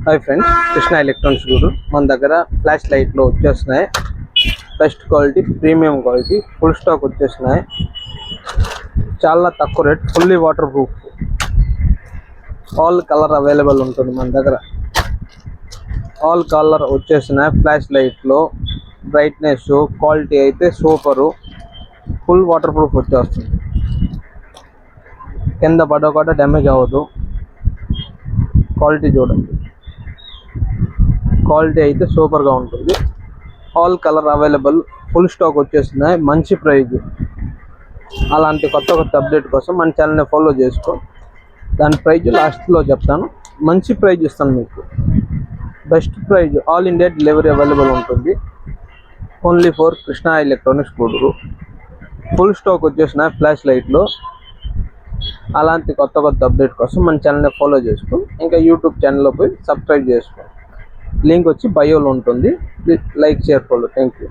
Hi friends, Krishna electronics గూడు మన దగ్గర ఫ్లాష్ లైట్లు వచ్చేస్తున్నాయి. Best quality, premium quality, full stock వచ్చేస్తున్నాయి. చాలా తక్కువ rate, fully water proof, all colour available ఉంటుంది మన దగ్గర. ఆల్ కలర్ వచ్చేస్తున్నాయి. ఫ్లాష్ లైట్లో బ్రైట్నెస్ క్వాలిటీ అయితే సూపరు, ఫుల్ వాటర్ ప్రూఫ్ వచ్చేస్తుంది. కింద పడకుండా డ్యామేజ్ అవ్వదు. క్వాలిటీ చూడండి, క్వాలిటీ అయితే సూపర్గా ఉంటుంది. All colour available, full stock వచ్చేస్తున్నాయి. మంచి ప్రైజ్. అలాంటి కొత్త అప్డేట్ కోసం మన ఛానల్ని ఫాలో చేసుకో. దాని ప్రైజ్ లాస్ట్లో చెప్తాను. మంచి ప్రైజ్ ఇస్తాను మీకు, best prize. All India delivery available ఉంటుంది. Only for Krishna electronics Gudur. Full stock వచ్చేసినాయి ఫ్లాష్ లైట్లో. అలాంటి కొత్త అప్డేట్ కోసం మన ఛానల్ని ఫాలో చేసుకో. ఇంకా యూట్యూబ్ ఛానల్లో పోయి సబ్స్క్రైబ్ చేసుకో. లింక్ వచ్చి బయోలో ఉంటుంది. Please like, share, follow. Thank you.